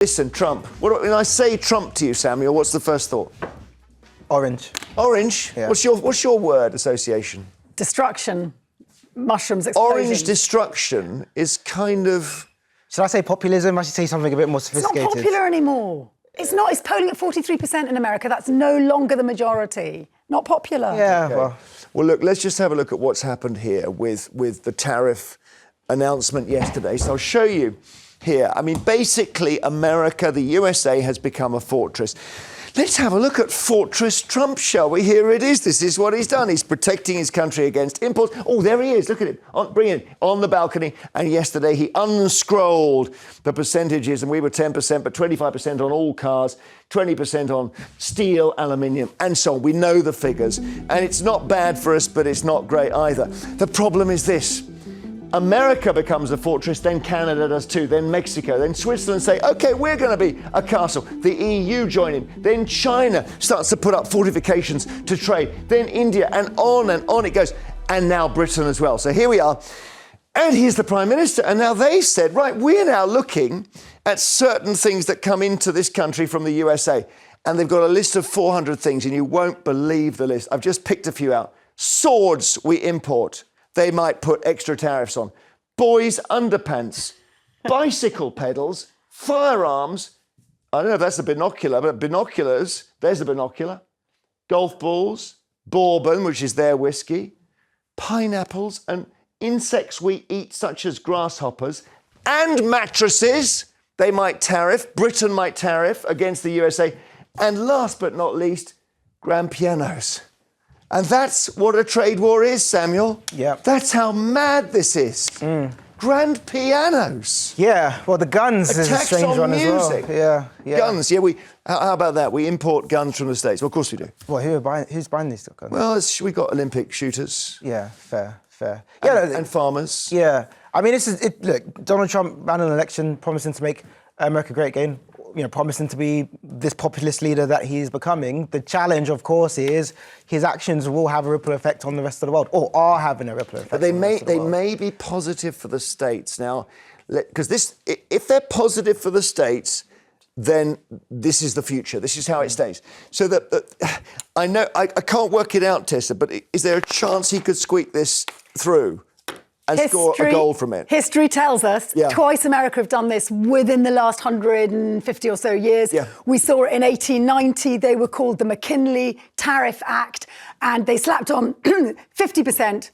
Listen, Trump. When I say Trump to you, Samuel, what's the first thought? Orange. Orange? Yeah. What's your word association? Destruction. Mushrooms, explosions. Orange destruction is kind of... Should I say populism? I should say something a bit more It's not sophisticated. popular anymore. It's not. It's polling at 43% in America. That's no longer the majority. Not popular. Yeah, Okay. Well, look, let's just have a look at what's happened here with the tariff announcement yesterday. So I'll show you here. I mean, basically, America, the USA, has become a fortress. Let's have a look at Fortress Trump, shall we? Here it is. This is what he's done. He's protecting his country against imports. Oh, there he is. Look at it. Bring it on the balcony. And yesterday he unscrolled the percentages, and we were 10%, but 25% on all cars, 20% on steel, aluminium, and so on. We know the figures. And it's not bad for us, but it's not great either. The problem is this. America becomes a fortress, then Canada does too, then Mexico, then Switzerland say, OK, we're going to be a castle. The EU join in. Then China starts to put up fortifications to trade. Then India, and on it goes. And now Britain as well. So here we are. And here's the Prime Minister. And now they said, right, we're now looking at certain things that come into this country from the USA. And they've got a list of 400 things, and you won't believe the list. I've just picked a few out. Swords we import. They might put extra tariffs on. Boys' underpants, bicycle pedals, firearms. I don't know if that's a binocular, but binoculars. There's a binocular. Golf balls, bourbon, which is their whiskey, pineapples, and insects we eat, such as grasshoppers, and mattresses. They might tariff. Britain might tariff against the USA. And last but not least, grand pianos. And that's what a trade war is, Samuel. Yeah. That's how mad this is. Grand pianos. Yeah, well, the guns is a Attacks strange on one music. as well. Yeah. Guns, yeah. How about that? We import guns from the States. Well, of course we do. Well, who's buying these guns? Well, we got Olympic shooters. Yeah, fair. And farmers. Yeah. I mean, look, Donald Trump ran an election promising to make America great again, promising to be this populist leader that he's becoming. The challenge, of course, is his actions will have a ripple effect on the rest of the world, or are having a ripple effect. But they may be positive for the States now, because if they're positive for the States, then this is the future. This is how it stays. So that I know I can't work it out, Tessa, but is there a chance he could squeak this through and score a goal from it? History tells us twice America have done this within the last 150 or so years. Yeah. We saw it in 1890. They were called the McKinley Tariff Act, and they slapped on 50%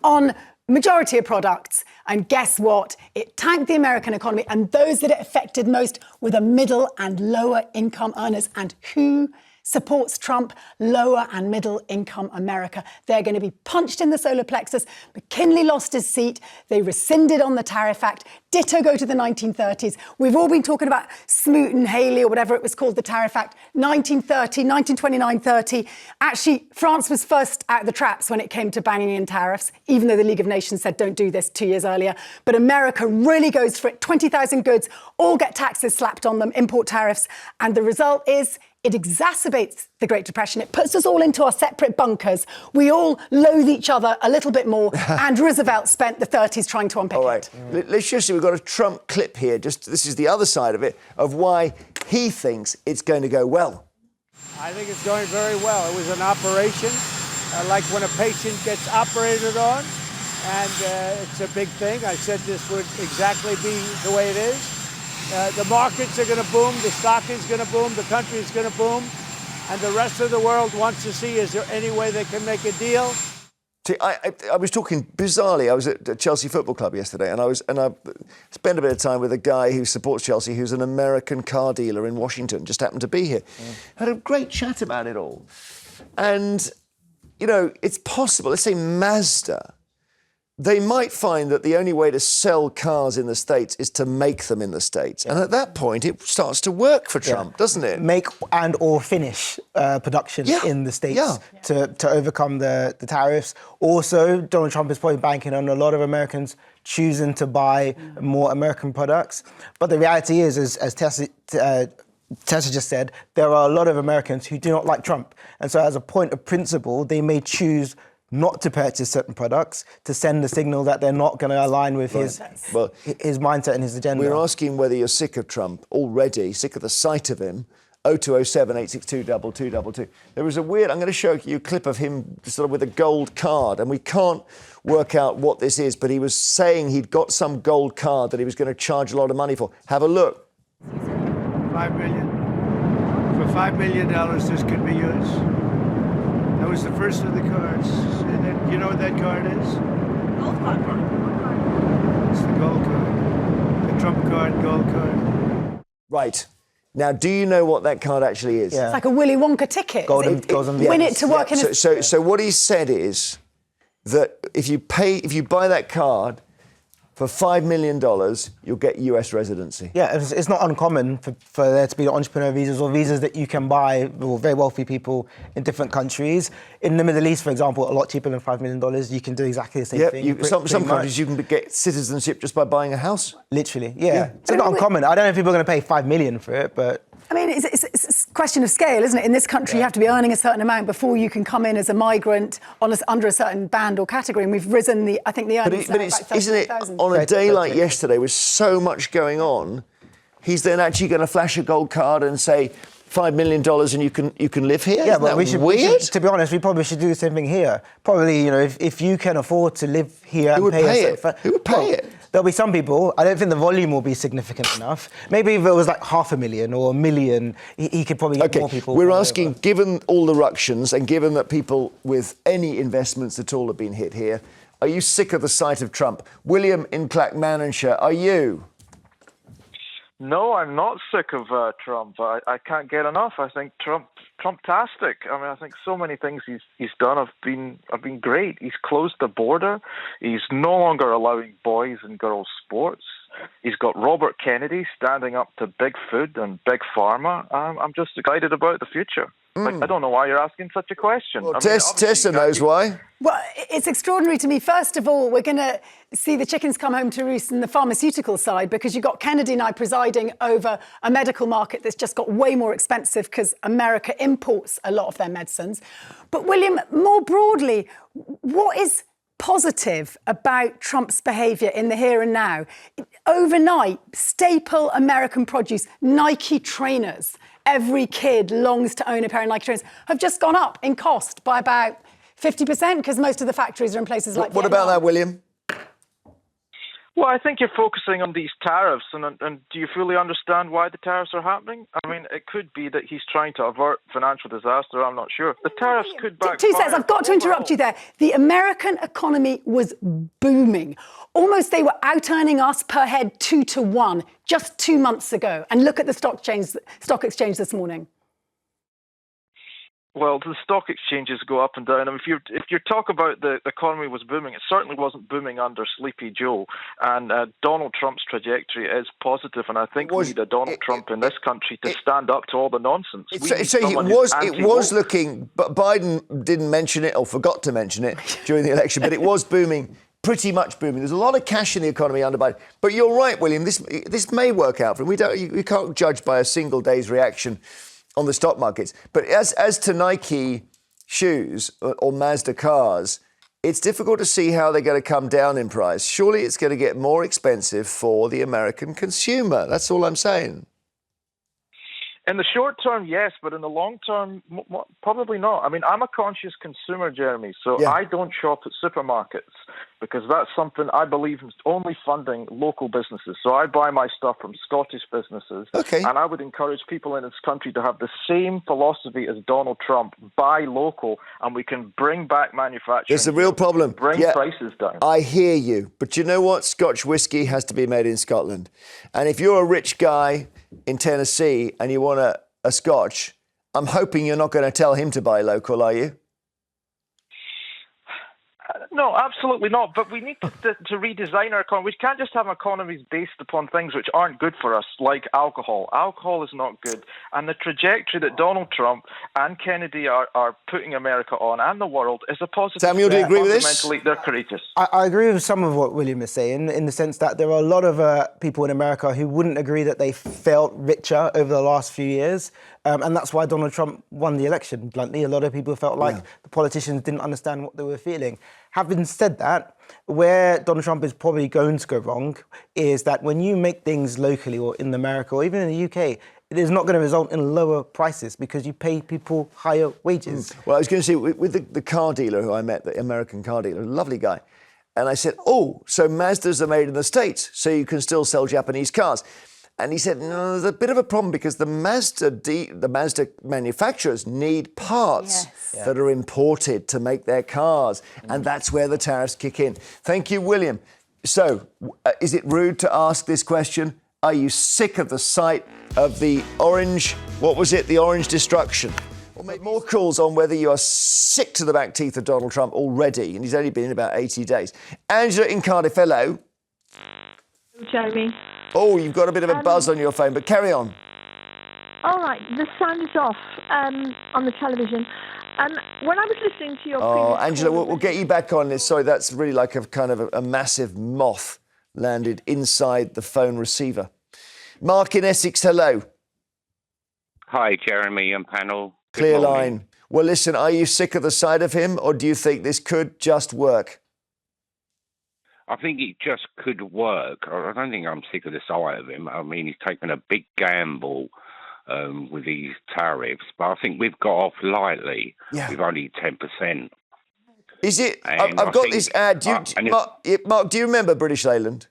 on majority of products. And guess what? It tanked the American economy, and those that it affected most were the middle and lower income earners. And who supports Trump? Lower and middle income America. They're going to be punched in the solar plexus. McKinley lost his seat. They rescinded on the Tariff Act. Ditto go to the 1930s. We've all been talking about Smoot and Haley, or whatever it was called, the Tariff Act. 1929-30. Actually, France was first out of the traps when it came to banging in tariffs, even though the League of Nations said don't do this 2 years earlier. But America really goes for it. 20,000 goods, all get taxes slapped on them, import tariffs. And the result is it exacerbates the Great Depression. It puts us all into our separate bunkers. We all loathe each other a little bit more. And Roosevelt spent the 30s trying to unpick it. All right. Let's just see, we've got a Trump clip here. This is the other side of it, of why he thinks it's going to go well. I think it's going very well. It was an operation, like when a patient gets operated on, and it's a big thing. I said this would exactly be the way it is. The markets are going to boom, the stock is going to boom, the country is going to boom, and the rest of the world wants to see, is there any way they can make a deal? See, I was talking, bizarrely, I was at Chelsea Football Club yesterday, and I spent a bit of time with a guy who supports Chelsea, who's an American car dealer in Washington, just happened to be here. Had a great chat about it all. And, it's possible, let's say Mazda, they might find that the only way to sell cars in the States is to make them in the States. And at that point, it starts to work for Trump, doesn't it? Make and or finish production in the States to overcome the tariffs. Also, Donald Trump is probably banking on a lot of Americans choosing to buy more American products. But the reality is as Tessa just said, there are a lot of Americans who do not like Trump. And so as a point of principle, they may choose not to purchase certain products to send a signal that they're not going to align with his mindset and his agenda. We're asking whether you're sick of Trump already, sick of the sight of him. 0207 862 2222. There was a weird, I'm going to show you a clip of him sort of with a gold card, and we can't work out what this is, but he was saying he'd got some gold card that he was going to charge a lot of money for. Have a look. $5 million. For $5 million, this could be yours. That was the first of the cards. And then, you know what that card is? Gold card. It's the gold card. The Trump card, gold card. Right. Now, do you know what that card actually is? It's like a Willy Wonka ticket. Win it to work in a... So what he said is that if you buy that card for $5 million, you'll get US residency. Yeah, it's not uncommon for there to be entrepreneur visas or visas that you can buy for very wealthy people in different countries. In the Middle East, for example, a lot cheaper than $5 million, you can do exactly the same thing. Some countries you can get citizenship just by buying a house. Literally, yeah. It's not uncommon. I don't know if people are going to pay $5 million for it, but... I mean, it's a question of scale, isn't it? In this country, you have to be earning a certain amount before you can come in as a migrant under a certain band or category. And we've risen the earnings. But isn't it on a day like yesterday with so much going on, he's then actually going to flash a gold card and say $5 million and you can live here? Yeah, but we should, to be honest, we probably should do the same thing here. Probably, if you can afford to live here, who would pay it? Who would pay it? There'll be some people. I don't think the volume will be significant enough. Maybe if it was like $500,000 or $1 million, he could probably get more people. We're asking, given all the ructions and given that people with any investments at all have been hit here, are you sick of the sight of Trump? William in Clackmannanshire, are you? No, I'm not sick of Trump. I can't get enough. I think Trumptastic. I mean, I think so many things he's done have been great. He's closed the border. He's no longer allowing boys and girls sports. He's got Robert Kennedy standing up to big food and big pharma. I'm just excited about the future. I don't know why you're asking such a question. Well, Tessa knows why. Well, it's extraordinary to me. First of all, we're going to see the chickens come home to roost in the pharmaceutical side, because you've got Kennedy now presiding over a medical market that's just got way more expensive because America imports a lot of their medicines. But William, more broadly, what is positive about Trump's behaviour in the here and now? Overnight, staple American produce, Nike trainers, every kid longs to own a pair of Nike trainers, have just gone up in cost by about 50% because most of the factories are in places like What about that, William? Well, I think you're focusing on these tariffs, and do you fully understand why the tariffs are happening? I mean, it could be that he's trying to avert financial disaster. I'm not sure. The tariffs could backfire. 2 seconds, I've got to interrupt you there. The American economy was booming. Almost they were out-earning us per head 2 to 1 just 2 months ago. And look at the stock exchange this morning. Well, the stock exchanges go up and down. I mean, if you talk about the economy was booming, it certainly wasn't booming under Sleepy Joe. And Donald Trump's trajectory is positive, and I think we need a Donald Trump in this country to stand up to all the nonsense. It was looking, but Biden didn't mention it or forgot to mention it during the election, but it was booming. Pretty much booming. There's a lot of cash in the economy under Biden. But you're right, William. This may work out for him. You can't judge by a single day's reaction on the stock markets. But as to Nike shoes or Mazda cars, it's difficult to see how they're going to come down in price. Surely it's going to get more expensive for the American consumer. That's all I'm saying. In the short term, yes, but in the long term, probably not. I mean, I'm a conscious consumer, Jeremy, so I don't shop at supermarkets because that's something I believe is only funding local businesses. So I buy my stuff from Scottish businesses, and I would encourage people in this country to have the same philosophy as Donald Trump, buy local, and we can bring back manufacturing. There's a real problem. Bring prices down. I hear you, but you know what? Scotch whiskey has to be made in Scotland. And if you're a rich guy in Tennessee and you want a Scotch, I'm hoping you're not going to tell him to buy local, are you? No, absolutely not. But we need to redesign our economy. We can't just have economies based upon things which aren't good for us, like alcohol. Alcohol is not good. And the trajectory that Donald Trump and Kennedy are putting America on and the world is a positive. Samuel, do you agree with this? Fundamentally, they're courageous. I agree with some of what William is saying, in the sense that there are a lot of people in America who wouldn't agree that they felt richer over the last few years. And that's why Donald Trump won the election, bluntly. A lot of people felt like the politicians didn't understand what they were feeling. Having said that, where Donald Trump is probably going to go wrong is that when you make things locally or in America or even in the UK, it is not going to result in lower prices because you pay people higher wages. Well, I was going to say, with the car dealer who I met, the American car dealer, lovely guy, and I said, oh, so Mazdas are made in the States, so you can still sell Japanese cars. And he said, no, there's a bit of a problem because the Mazda manufacturers need parts that are imported to make their cars. And that's where the tariffs kick in. Thank you, William. So, is it rude to ask this question? Are you sick of the sight of the orange, the orange destruction? Or maybe more calls on whether you are sick to the back teeth of Donald Trump already, and he's only been in about 80 days. Angela in Cardiff, hello. Jeremy. Oh, you've got a bit of a buzz on your phone, but carry on. All right, the sound is off on the television. When I was listening to your Angela, we'll get you back on this. Sorry, that's really like a kind of a massive moth landed inside the phone receiver. Mark in Essex, hello. Hi, Jeremy and panel. Clear line. Well, listen, are you sick of the sight of him, or do you think this could just work? I think it just could work. I don't think I'm sick of the sight of him. I mean, he's taken a big gamble with these tariffs, but I think we've got off lightly with only 10%. Is it? I've got this ad. Mark, do you remember British Leyland?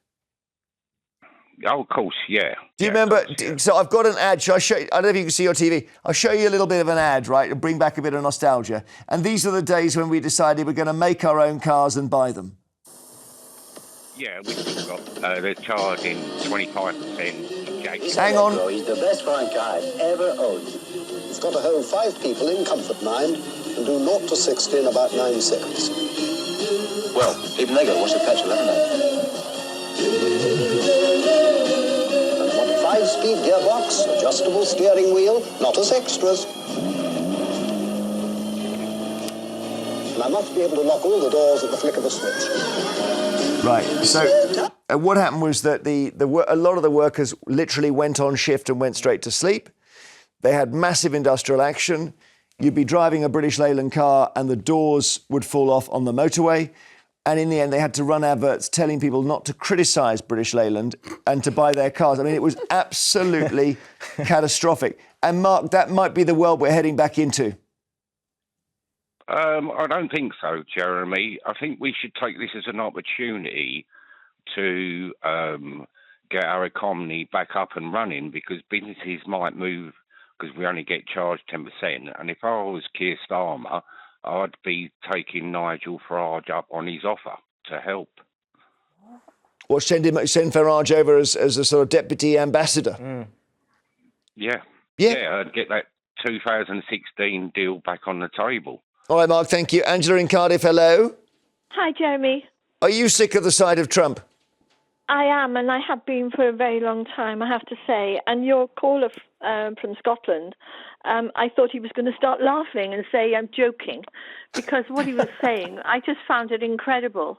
Oh, of course, yeah. Do you remember? So I've got an ad. Shall I show you? I don't know if you can see your TV. I'll show you a little bit of an ad, right? To bring back a bit of nostalgia. And these are the days when we decided we're going to make our own cars and buy them. Yeah, we've still got, they're charging 25%. Hang on. He's the best frying car I've ever owned. It's got to hold 5 people in comfort mind and do 0 to 60 in about 9 seconds. Well, even they got to wash the petrol, haven't they? And I want a 5-speed gearbox, adjustable steering wheel, not as extras. And I must be able to lock all the doors at the flick of a switch. Right. So what happened was that a lot of the workers literally went on shift and went straight to sleep. They had massive industrial action. You'd be driving a British Leyland car and the doors would fall off on the motorway. And in the end, they had to run adverts telling people not to criticise British Leyland and to buy their cars. I mean, it was absolutely catastrophic. And Mark, that might be the world we're heading back into. I don't think so, Jeremy. I think we should take this as an opportunity to get our economy back up and running, because businesses might move because we only get charged 10%. And if I was Keir Starmer, I'd be taking Nigel Farage up on his offer to help. Or send Farage over as a sort of deputy ambassador. Yeah, I'd get that 2016 deal back on the table. All right, Mark, thank you. Angela in Cardiff, hello. Hi, Jeremy. Are you sick of the sight of Trump? I am, and I have been for a very long time, I have to say. And your caller from Scotland, I thought he was going to start laughing and say, I'm joking, because what he was saying, I just found it incredible.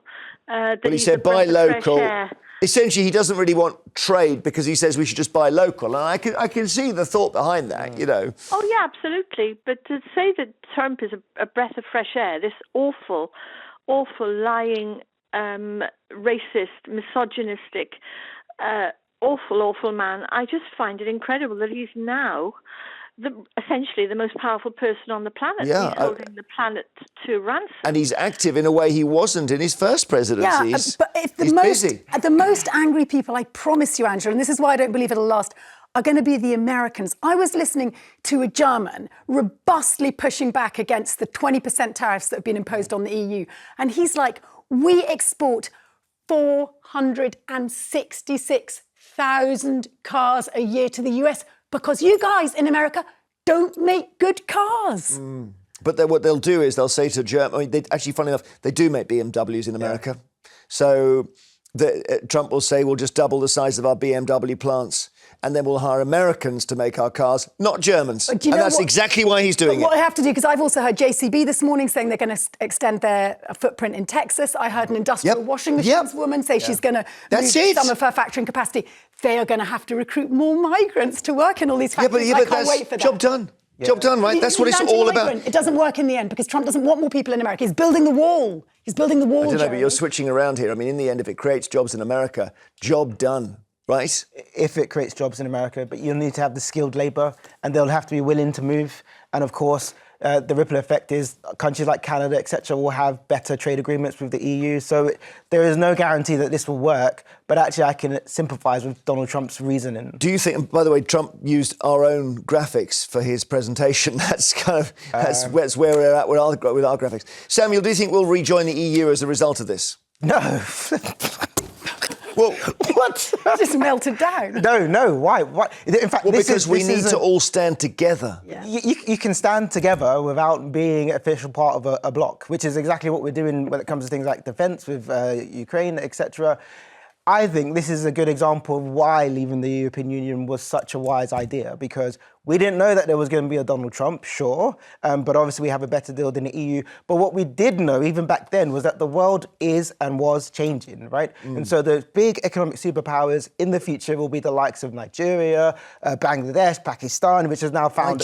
Well, he said buy local. Essentially, he doesn't really want trade because he says we should just buy local. And I can see the thought behind that, you know. Oh, yeah, absolutely. But to say that Trump is a breath of fresh air, this awful, lying, racist, misogynistic, awful man, I just find it incredible that he's now essentially the most powerful person on the planet. Yeah, he's holding the planet to ransom. And he's active in a way he wasn't in his first presidency. Yeah, but if he's busy. The most angry people, I promise you, Angela, and this is why I don't believe it'll last, are going to be the Americans. I was listening to a German robustly pushing back against the 20% tariffs that have been imposed on the EU. And he's like, we export 466,000 cars a year to the US because you guys in America don't make good cars. But what they'll do is they'll say to Germany, actually, funny enough, they do make BMWs in America. So Trump will say, we'll just double the size of our BMW plants, and then we'll hire Americans to make our cars, not Germans. And that's exactly why he's doing it. What I have to do, because I've also heard JCB this morning saying they're going to extend their footprint in Texas. I heard an industrial washing machines woman say she's going to move some of her factory capacity. They are going to have to recruit more migrants to work in all these factories. I can't wait for that. Job done. Yeah. Job done, right? That's what it's all about. It doesn't work in the end because Trump doesn't want more people in America. He's building the wall. He's building the wall, I don't know, Jeremy. but you're switching around here. I mean, in the end, if it creates jobs in America, job done. Right? If it creates jobs in America, but you'll need to have the skilled labour and they'll have to be willing to move. And of course, the ripple effect is countries like Canada, etc., will have better trade agreements with the EU. So there is no guarantee that this will work. But actually, I can sympathise with Donald Trump's reasoning. Do you think, and by the way, Trump used our own graphics for his presentation? That's kind of that's where we're at with our graphics. Samuel, do you think we'll rejoin the EU as a result of this? No. Well, what? Just melted down. No. Why? In fact, because we need to all stand together. Yeah. You can stand together without being an official part of a bloc, which is exactly what we're doing when it comes to things like defence with Ukraine, etc. I think this is a good example of why leaving the European Union was such a wise idea, because we didn't know that there was going to be a Donald Trump, sure, but obviously we have a better deal than the EU. But what we did know, even back then, was that the world is and was changing, right? And so the big economic superpowers in the future will be the likes of Nigeria, Bangladesh, Pakistan, which has now found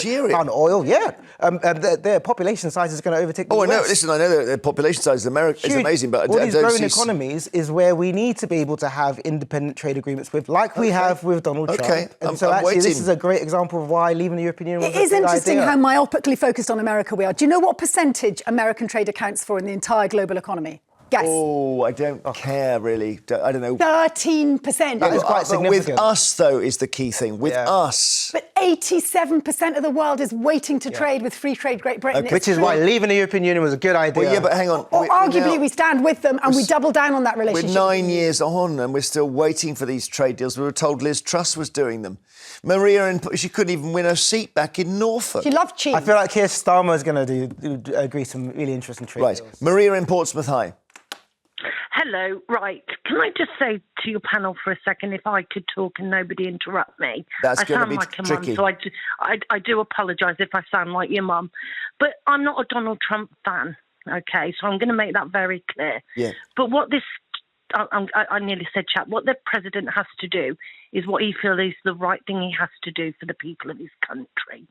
oil. Yeah, their population size is going to overtake the US. I know. Listen, I know that the population size of America is amazing, but all these growing economies is where we need to be able to have independent trade agreements with, like we have with Donald Trump. And so actually, this is a great example of why leaving the European Union was a good idea. It is interesting how myopically focused on America we are. Do you know what percentage American trade accounts for in the entire global economy? Guess. Oh, I don't care, really. I don't know. 13%. That is quite significant. With us, though, is the key thing. With us. But 87% of the world is waiting to trade with free trade Great Britain. Which is why leaving the European Union was a good idea. Well, yeah, but hang on. Or arguably, we stand with them and we double down on that relationship. We're 9 years on and we're still waiting for these trade deals. We were told Liz Truss was doing them. Maria, she couldn't even win her seat back in Norfolk. She loved cheese. I feel like Keir Starmer is going to agree some really interesting trade deals. Maria in Portsmouth, hi. Hello, right. Can I just say to your panel for a second, if I could talk and nobody interrupt me? That's going to be like tricky. A mum, so I do apologise if I sound like your mum. But I'm not a Donald Trump fan, okay? So I'm going to make that very clear. Yeah. But what this, I nearly said, chap, what the president has to do is what he feels is the right thing he has to do for the people of his country.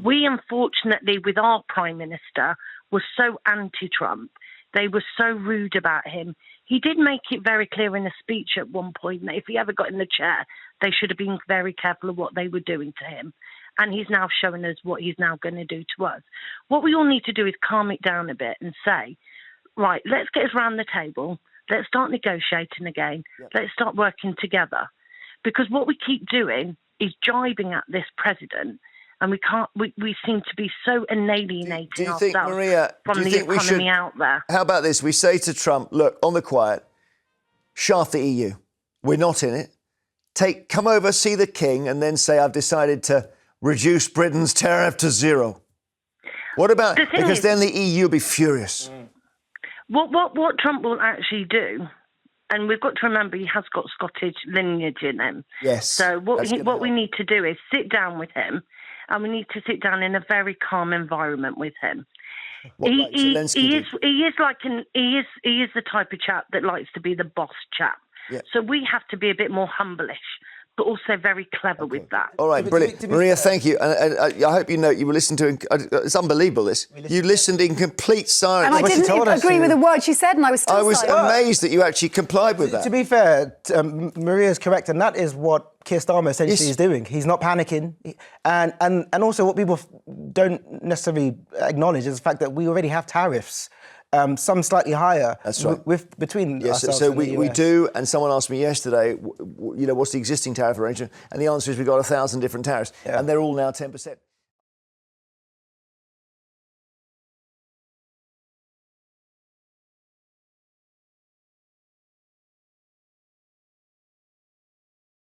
We, unfortunately, with our Prime Minister, were so anti-Trump. They were so rude about him. He did make it very clear in a speech at one point that if he ever got in the chair, they should have been very careful of what they were doing to him. And he's now showing us what he's now going to do to us. What we all need to do is calm it down a bit and say, right, let's get us round the table. Let's start negotiating again. Let's start working together. Because what we keep doing is jibing at this president. And we seem to be so alienating ourselves from the economy out there. How about this? We say to Trump, look, on the quiet, shaft the EU. We're not in it. Come over, see the king, and then say, I've decided to reduce Britain's tariff to zero. What about, because then the EU will be furious. What Trump will actually do, and we've got to remember he has got Scottish lineage in him. Yes. So what we need to do is sit down with him, and we need to sit down in a very calm environment with him. He is the type of chap that likes to be the boss chap. Yeah. So we have to be a bit more humble-ish, but also very clever with that. All right, brilliant. Maria, thank you. And I hope you know you were listening to... It's unbelievable, this. You listened in complete silence. And I didn't agree with a word she said, and I was still silent. I was amazed that you actually complied with that. To be fair, Maria's correct, and that is what Keir Starmer essentially is doing. He's not panicking. And also what people don't necessarily acknowledge is the fact that we already have tariffs. Some slightly higher. That's right. Between ourselves so and the US. we do, and someone asked me yesterday, what's the existing tariff arrangement? And the answer is we've got 1,000 different tariffs, and they're all now 10%.